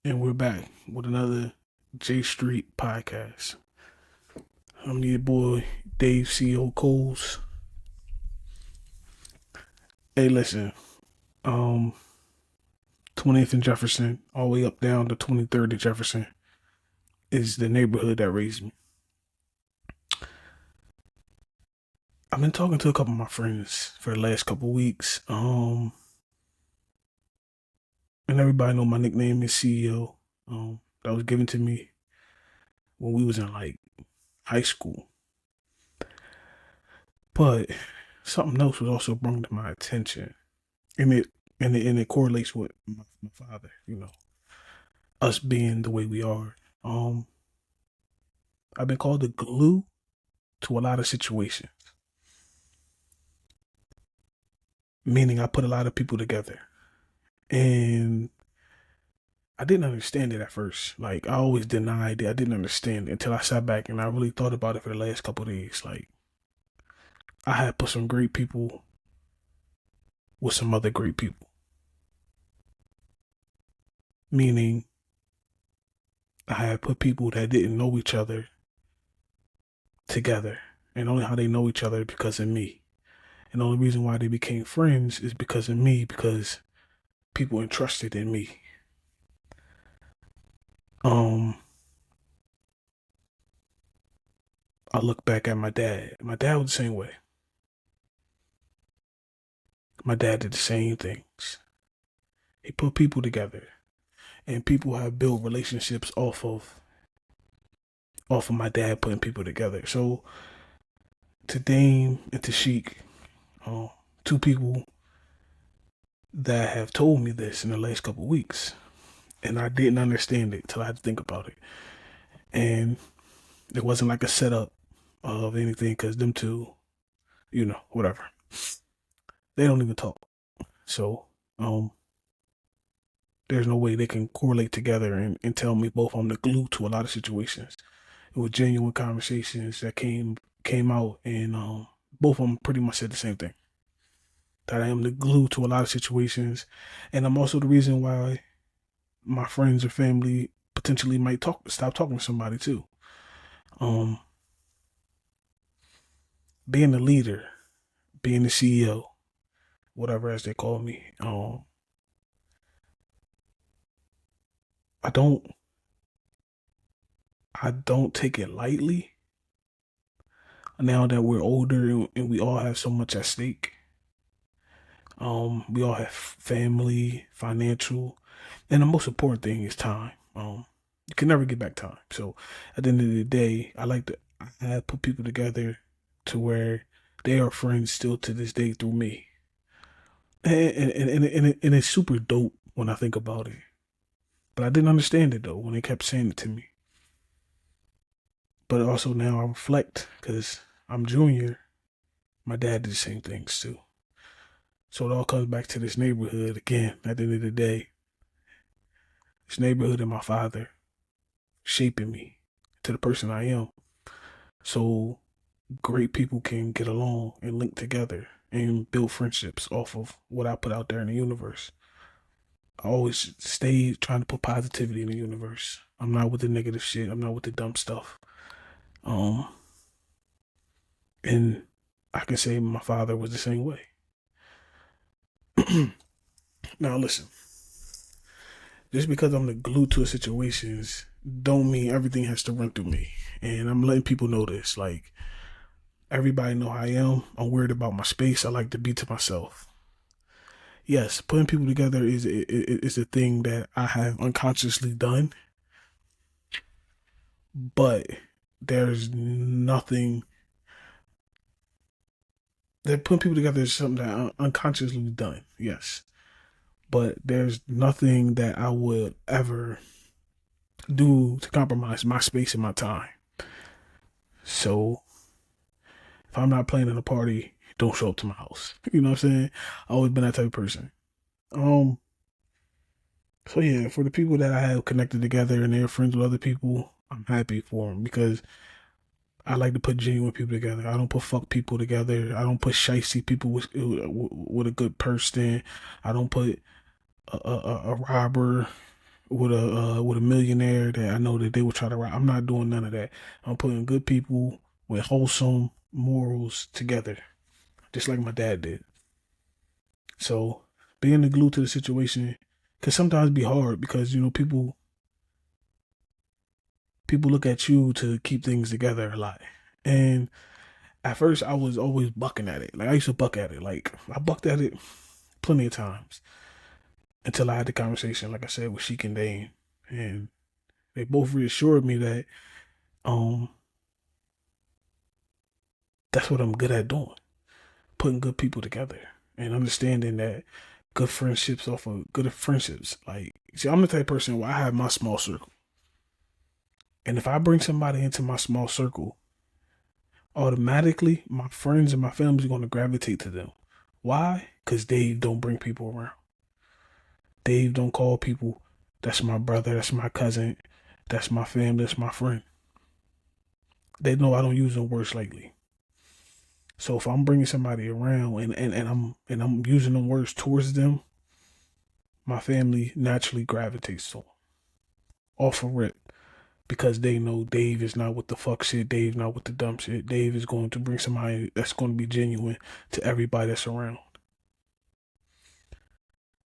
And we're back with another J Street podcast. I'm your boy Dave C.O. Coles. Hey, listen, um, 20th and Jefferson, all the way up down to 23rd and Jefferson is the neighborhood that raised me. I've been talking to a couple of my friends for the last couple of weeks. And everybody know my nickname is CEO. That was given to me when we was in like high school. But something else was also brought to my attention, and it correlates with my father. Us being the way we are. Um, I've been called the glue to a lot of situations, meaning I put a lot of people together, and I didn't understand it at first. Like I always denied it. I didn't understand it until I sat back and I really thought about it for the last couple of days. Like I had put some great people with some other great people, meaning I had put people that didn't know each other together, and only how they know each other because of me. And the only reason why they became friends is because of me, because people entrusted in me. Um, I look back at my dad. My dad was the same way. My dad did the same things. He put people together, and people have built relationships off of my dad putting people together. So to Dame and to Sheik, uh, two people that have told me this in the last couple of weeks, and I didn't understand it till I had to think about it. And it wasn't like a setup of anything, because them two, whatever. They don't even talk. So, there's no way they can correlate together and tell me both I'm the glue to a lot of situations. It was genuine conversations that came out, and both of them pretty much said the same thing. That I am the glue to a lot of situations, and I'm also the reason why my friends or family potentially might stop talking to somebody too. Um, Being the leader, being the CEO, whatever as they call me. I don't I don't take it lightly now that we're older and we all have so much at stake. We all have family, financial, and the most important thing is time. You can never get back time. So at the end of the day, I put people together to where they are friends still to this day through me. And it's super dope when I think about it. But I didn't understand it though when they kept saying it to me. But also now I reflect because I'm junior. My dad did the same things too. So it all comes back to this neighborhood again. At the end of the day, this neighborhood and my father shaping me to the person I am. So great people can get along and link together and build friendships off of what I put out there in the universe. I always stay trying to put positivity in the universe. I'm not with the negative shit. I'm not with the dumb stuff. Um, and I can say my father was the same way. Now listen, just because I'm the glue to a situations don't mean everything has to run through me. And I'm letting people know this. Like everybody know how I am. I'm worried about my space. I like to be to myself. Yes, putting people together is a thing that I have unconsciously done, but there's nothing that putting people together is something that I unconsciously done. Yes, but there's nothing that I would ever do to compromise my space and my time. So if I'm not playing in a party, don't show up to my house. You know what I'm saying? I always been that type of person. Um. So yeah, for the people that I have connected together and they're friends with other people, I'm happy for them because I like to put genuine people together. I don't put fuck people together. I don't put shicey people with a good person. I don't put a robber with a millionaire that I know that they would try to rob. I'm not doing none of that. I'm putting good people with wholesome morals together, just like my dad did. So being the glue to the situation can sometimes be hard because people look at you to keep things together a lot. And at first I was always bucking at it. Like I used to buck at it. Like I bucked at it plenty of times until I had the conversation, like I said, with Sheik and Dane. And they both reassured me that um that's what I'm good at doing. Putting good people together and understanding that good friendships off of good friendships. Like see, I'm the type of person where I have my small circle. And if I bring somebody into my small circle, automatically my friends and my family are going to gravitate to them. Why? Because Dave don't bring people around. Dave don't call people, that's my brother, that's my cousin, that's my family, that's my friend. They know I don't use them words lightly. So if I'm bringing somebody around and I'm using them words towards them, my family naturally gravitates to them. Off a rip. Because they know Dave is not with the fuck shit. Dave's not with the dumb shit. Dave is going to bring somebody that's going to be genuine to everybody that's around.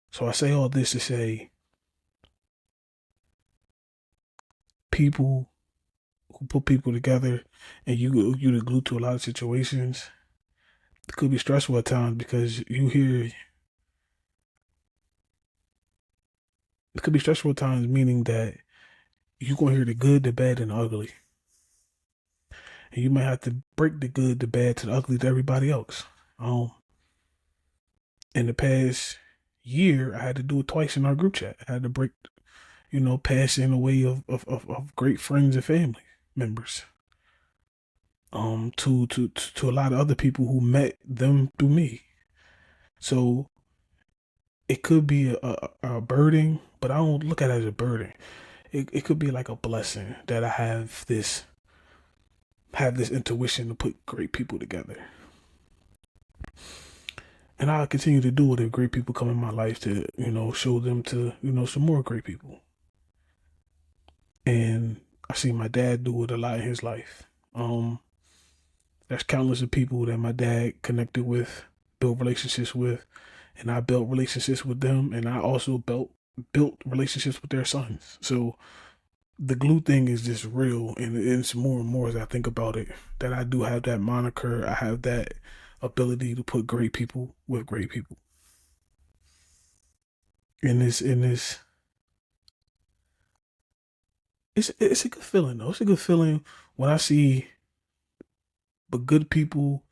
So I say all this to say people who put people together and you the glue to a lot of situations, it could be stressful at times because you hear it could be stressful at times, meaning that you're gonna hear the good, the bad, and the ugly. And you might have to break the good, the bad, to the ugly to everybody else. In the past year, I had to do it twice in our group chat. I had to break, passing away of great friends and family members. To a lot of other people who met them through me. So it could be a burden, but I don't look at it as a burden. It could be like a blessing that I have this intuition to put great people together. And I'll continue to do it if great people come in my life to, show them to, some more great people. And I see my dad do it a lot in his life. There's countless of people that my dad connected with, built relationships with, and I built relationships with them, and I also built relationships with their sons. So the glue thing is just real, and it's more and more as I think about it that I do have that moniker. I have that ability to put great people with great people. In this, it's a good feeling though. It's a good feeling when I see but good people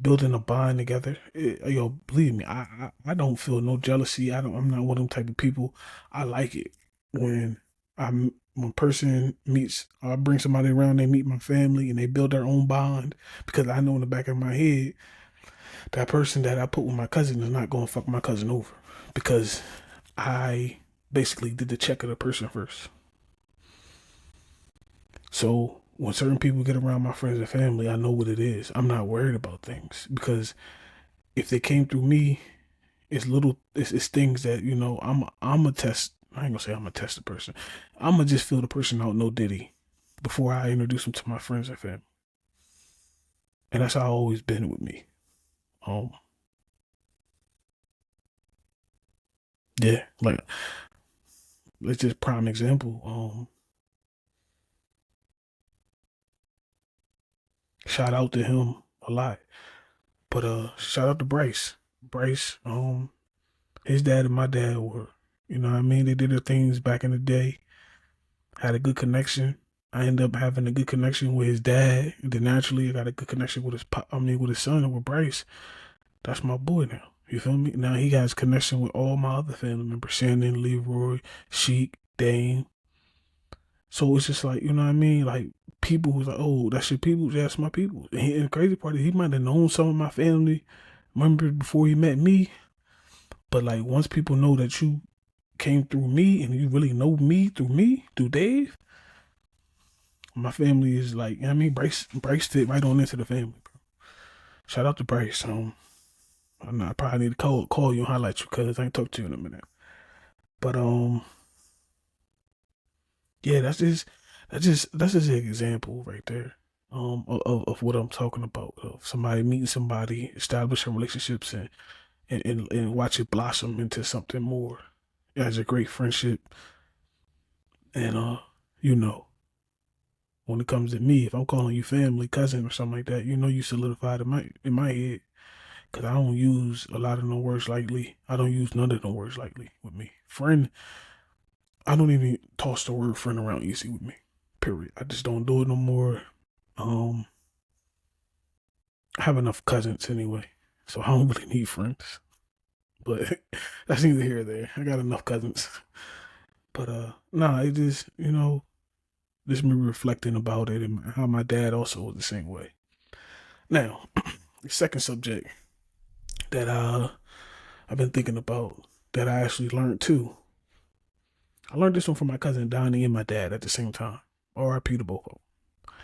building a bond together. Believe me, I don't feel no jealousy. I'm not one of them type of people. I like it when when person meets, I bring somebody around, they meet my family and they build their own bond because I know in the back of my head that person that I put with my cousin is not going to fuck my cousin over because I basically did the check of the person first. So when certain people get around my friends and family, I know what it is. I'm not worried about things because if they came through me, it's things that I'm a test. I ain't gonna say I'm a test the person. I'm gonna just feel the person out, no diddy, before I introduce them to my friends and family. And that's how I always been with me. Um, yeah, like let's just prime example. Shout out to him a lot, but shout out to Bryce. Bryce, his dad and my dad were, what I mean? They did their things back in the day, had a good connection. I ended up having a good connection with his dad. And then naturally, I got a good connection with with his son, with Bryce. That's my boy now. You feel me? Now he has connection with all my other family members, Shannon, Leroy, Sheik, Dane. So it's just like, you know what I mean? Like people who's like, oh, that's your people. Yeah, that's my people. And the crazy part is he might have known some of my family members before he met me. But like once people know that you came through me and you really know me, through Dave, my family is like, I mean, Bryce fit right on into the family, bro. Shout out to Bryce. I probably need to call you and highlight you because I ain't talked to you in a minute. But Yeah, that's just an example right there. Of what I'm talking about. Of somebody meeting somebody, establishing relationships, and watch it blossom into something more. As a great friendship, and you know, when it comes to me, if I'm calling you family, cousin, or something like that, you solidified in my head. Cause I don't use a lot of the words lightly. I don't use none of the words lightly with me. Friend, I don't even toss the word friend around easy with me. Period. I just don't do it no more. Um, I have enough cousins anyway, so I don't really need friends. But that's neither here or there. I got enough cousins. But nah, it just me reflecting about it and how my dad also was the same way. Now, the second subject that I've been thinking about that I actually learned too. I learned this one from my cousin Donnie and my dad at the same time. R.I.P. to both of them.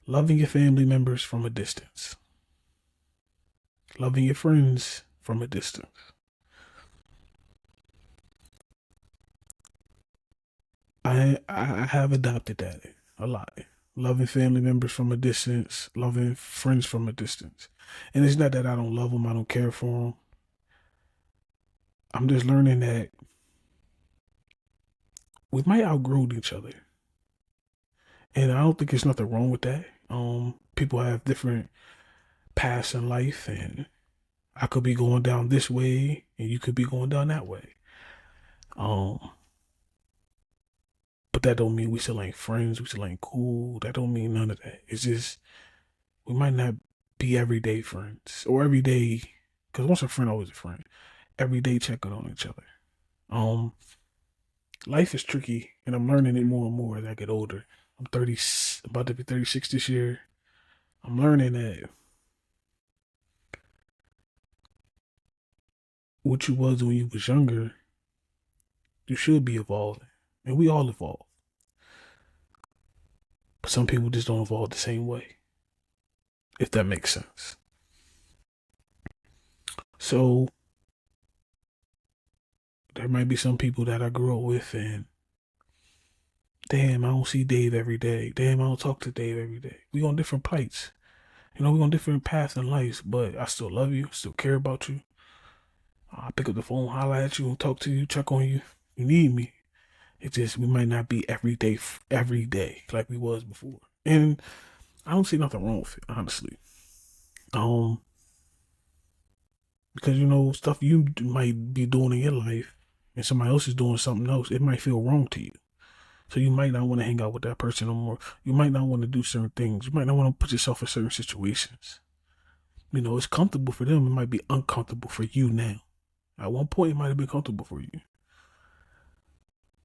Loving your family members from a distance. Loving your friends from a distance. I have adopted that a lot. Loving family members from a distance, loving friends from a distance. And it's not that I don't love them, I don't care for them. I'm just learning that we might outgrow each other. And I don't think there's nothing wrong with that. People have different paths in life, and I could be going down this way and you could be going down that way. Um, but that don't mean we still ain't friends, we still ain't cool. That don't mean none of that. It's just we might not be everyday friends or everyday, because once a friend, always a friend. Every day checking on each other. Um, Life is tricky, and I'm learning it more and more as I get older. I'm 30, about to be 36 this year. I'm learning that what you was when you was younger, you should be evolving, and we all evolve. But some people just don't evolve the same way, if that makes sense. So there might be some people that I grew up with, and damn, I don't see Dave every day. Damn, I don't talk to Dave every day. We on different plights. We on different paths in life, but I still love you, still care about you. I pick up the phone, holler at you, talk to you, check on you. You need me. It's just we might not be every day like we was before, and I don't see nothing wrong with it, honestly. Um, because stuff you might be doing in your life, and somebody else is doing something else, it might feel wrong to you. So you might not want to hang out with that person no more. You might not want to do certain things. You might not want to put yourself in certain situations. It's comfortable for them. It might be uncomfortable for you now. At one point, it might have been comfortable for you.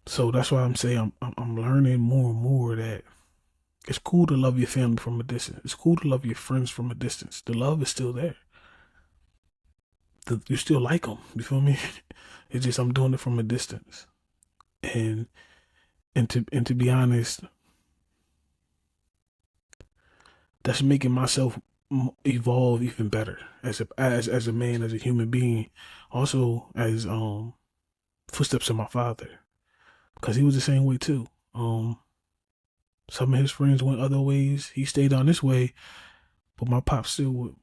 So that's why I'm saying I'm learning more and more that it's cool to love your family from a distance. It's cool to love your friends from a distance. The love is still there. You still like them. You feel me? It's just I'm doing it from a distance, and to be honest, that's making myself evolve even better as a man, as a human being. Also, as footsteps of my father, because he was the same way too. Some of his friends went other ways. He stayed on this way, but my pop still would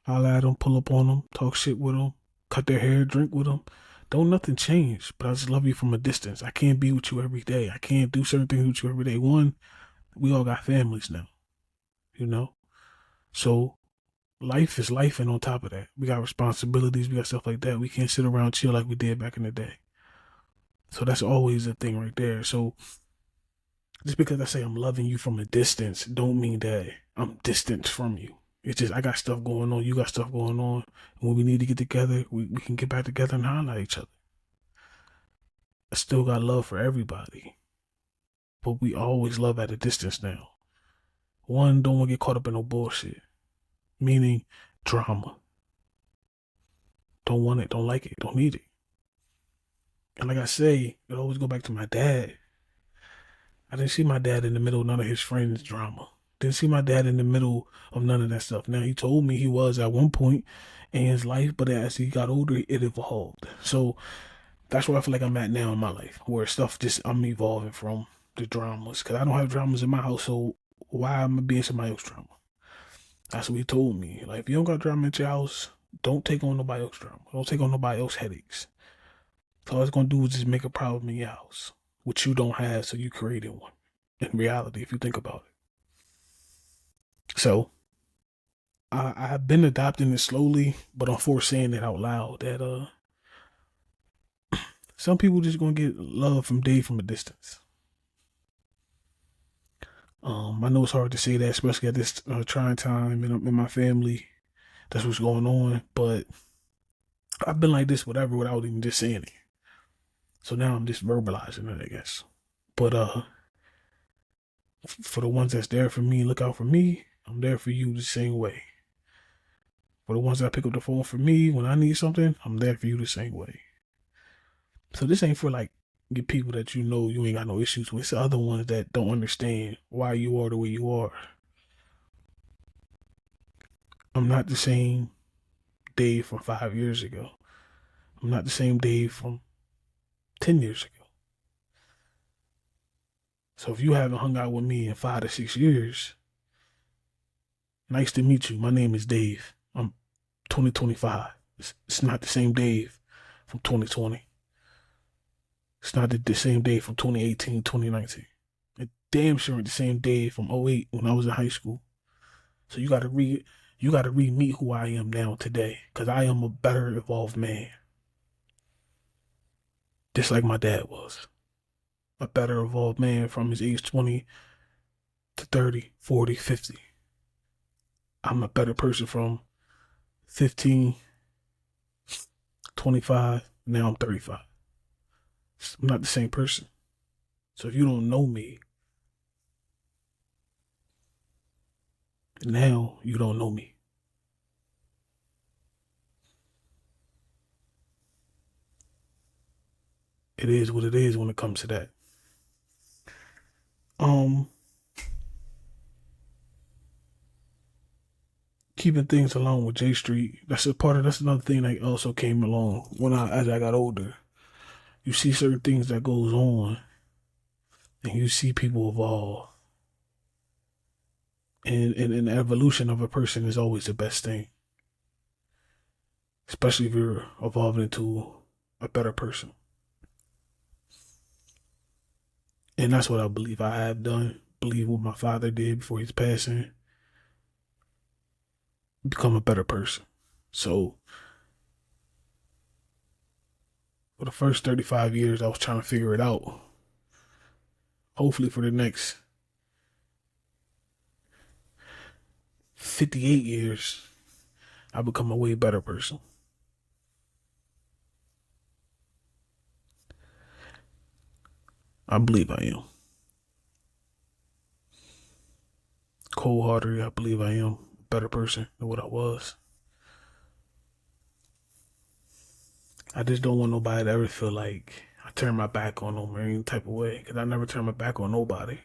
holler at him, pull up on him, talk shit with him, cut their hair, drink with him. Don't nothing change, but I just love you from a distance. I can't be with you every day. I can't do certain things with you every day. One, we all got families now, you know? So life is life, and on top of that, we got responsibilities, we got stuff like that. We can't sit around chill like we did back in the day. So that's always a thing right there. So just because I say I'm loving you from a distance, don't mean that I'm distant from you. It's just I got stuff going on, you got stuff going on. And when we need to get together, we can get back together and holler at each other. I still got love for everybody, but we always love at a distance now. One, don't want to get caught up in no bullshit, meaning drama. Don't want it, don't like it, don't need it. And like I say, it always go back to my dad. I didn't see my dad in the middle of none of his friends' drama. Didn't see my dad in the middle of none of that stuff. Now, he told me he was at one point in his life, but as he got older, it evolved. So that's where I feel like I'm at now in my life, where stuff just I'm evolving from. the dramas, because I don't have dramas in my house, so why am I being somebody else's drama? That's what he told me. Like, if you don't got drama at your house, don't take on nobody else's drama. Don't take on nobody else's headaches. So all it's gonna do is just make a problem in your house, which you don't have, so you created one. In reality, if you think about it. So I've been adopting it slowly, but I'm forced saying it out loud that some people just gonna get love from Dave from a distance. I know it's hard to say that, especially at this trying time in my family. That's what's going on, but I've been like this, whatever, without even just saying it. So now I'm just verbalizing it, I guess. But for the ones that's there for me, look out for me. I'm there for you the same way. For the ones that pick up the phone for me when I need something, I'm there for you the same way. So this ain't for like get people that you know you ain't got no issues with. It's the other ones that don't understand why you are the way you are. I'm not the same Dave from 5 years ago. I'm not the same Dave from 10 years ago. So if you haven't hung out with me in 5 to 6 years, nice to meet you. My name is Dave. I'm 2025. It's not the same Dave from 2020. It's not the same Dave from 2018, 2019. It damn sure ain't the same Dave from '08 when I was in high school. So you gotta re-meet who I am now today, because I am a better evolved man. Just like my dad was. A better evolved man from his age 20 to 30, 40, 50. I'm a better person from 15, 25, now I'm 35. I'm not the same person. So if you don't know me, now you don't know me. It is what it is when it comes to that. Keeping things along with J Street, that's another thing that also came along as I got older. You see certain things that goes on and you see people evolve. And the evolution of a person is always the best thing. Especially if you're evolving into a better person. And that's what I believe I have done. Believe what my father did before his passing. Become a better person. So for the first 35 years, I was trying to figure it out. Hopefully for the next 58 years, I become a way better person. I believe I am. Cold-hearted, I believe I am a better person than what I was. I just don't want nobody to ever feel like I turn my back on them or any type of way, because I never turn my back on nobody.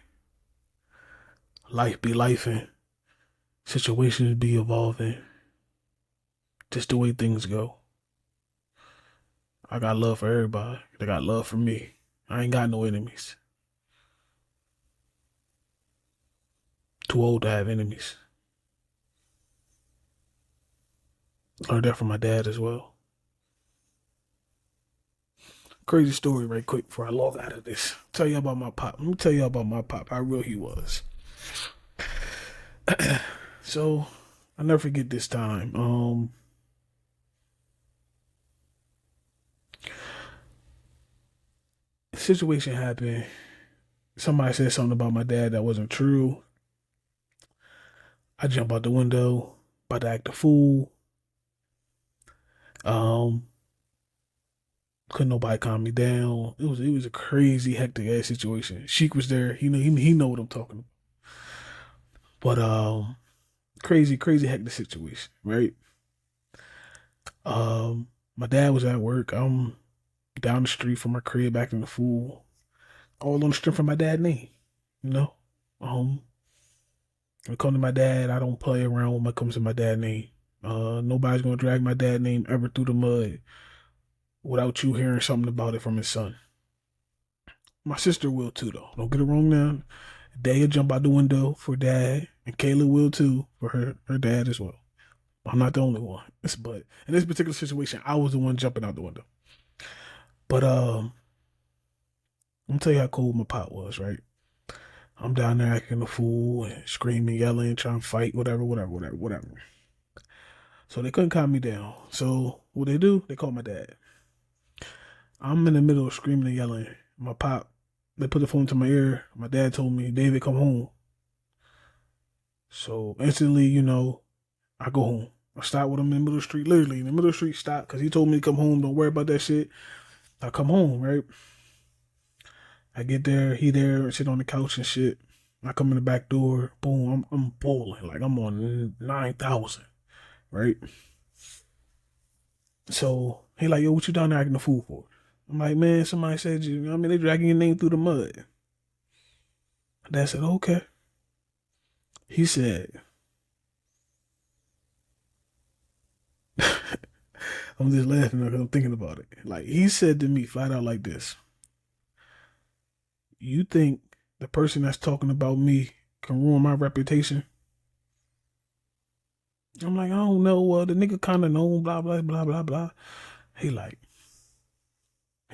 Life be lifing. Situations be evolving. Just the way things go. I got love for everybody. They got love for me. I ain't got no enemies. Too old to have enemies. Learned that from my dad as well. Crazy story right quick before I log out of this. Tell you about my pop. Let me tell you about my pop, how real he was. So, I'll never forget this time. Situation happened. Somebody said something about my dad that wasn't true. I jump out the window, about to act a fool. Couldn't nobody calm me down. It was a crazy, hectic ass situation. Sheik was there. He know what I'm talking about. But crazy, hectic situation, right? My dad was at work. I'm down the street from my crib, acting a fool, all on the strength of my dad's name. You know, when it comes to my dad, I don't play around when it comes to my dad's name. Nobody's gonna drag my dad's name ever through the mud without you hearing something about it from his son. My sister will too, though. Don't get it wrong now. Dad will jump out the window for dad, and Kayla will too for her dad as well. I'm not the only one. But in this particular situation, I was the one jumping out the window. But I'm gonna tell you how cold my pop was, right? I'm down there acting a fool and screaming, yelling, trying to fight, whatever. So they couldn't calm me down. So what they do, they call my dad. I'm in the middle of screaming and yelling. My pop, they put the phone to my ear. My dad told me, David, come home. So instantly, I go home. I stop with him in the middle of the street, literally in the middle of the street, stop, because he told me to come home. Don't worry about that shit. I come home, right? I get there, he there, sit on the couch and shit. I come in the back door, boom, I'm bowling, like I'm on 9,000, right? So he like, yo, what you down there acting a fool for? I'm like, man, somebody said they dragging your name through the mud. My dad said, okay. He said, I'm just laughing because I'm thinking about it. Like, he said to me flat out like this: you think the person that's talking about me can ruin my reputation? I'm like, I don't know. Well, the nigga kind of know, blah, blah, blah, blah, blah. He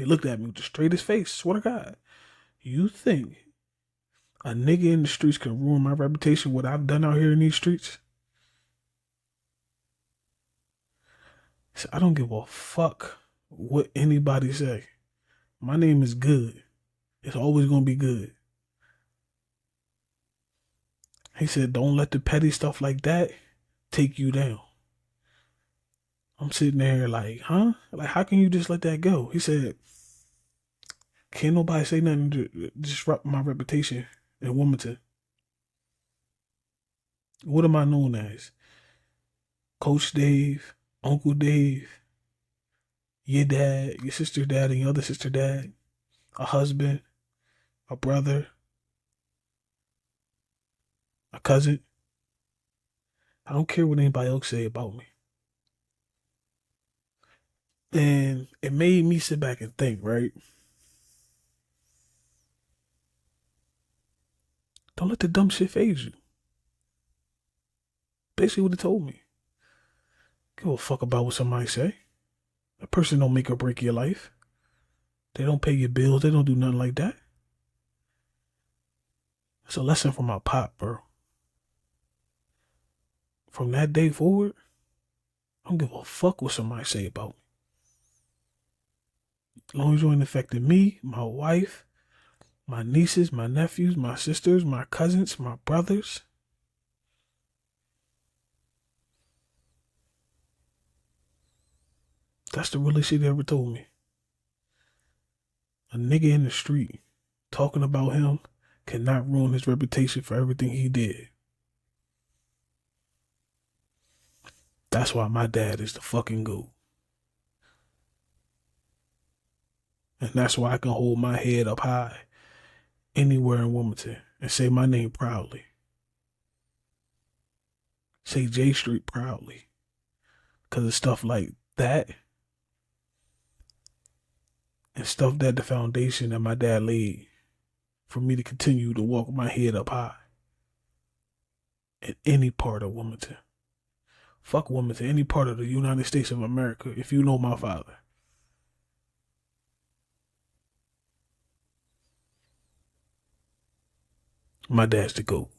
looked at me with the straightest face. Swear to God. You think a nigga in the streets can ruin my reputation, what I've done out here in these streets? So I don't give a fuck what anybody say. My name is good. It's always going to be good. He said, don't let the petty stuff like that take you down. I'm sitting there like, huh? Like, how can you just let that go? He said, can't nobody say nothing to disrupt my reputation in Wilmington. What am I known as? Coach Dave, Uncle Dave, your dad, your sister dad, and your other sister dad, a husband, a brother, a cousin. I don't care what anybody else say about me. And it made me sit back and think, right? Don't let the dumb shit phase you. Basically what it told me. Give a fuck about what somebody say. A person don't make or break your life. They don't pay your bills. They don't do nothing like that. It's a lesson from my pop, bro. From that day forward, I don't give a fuck what somebody say about me. As long as you ain't affecting me, my wife, my nieces, my nephews, my sisters, my cousins, my brothers. That's the realest shit they ever told me. A nigga in the street talking about him cannot ruin his reputation for everything he did. That's why my dad is the fucking GOAT. And that's why I can hold my head up high anywhere in Wilmington and say my name proudly. Say J Street proudly. Because of stuff like that and stuff that the foundation that my dad laid for me to continue to walk my head up high in any part of Wilmington. Fuck Wilmington, any part of the United States of America, if you know my father. My dad's the GOAT.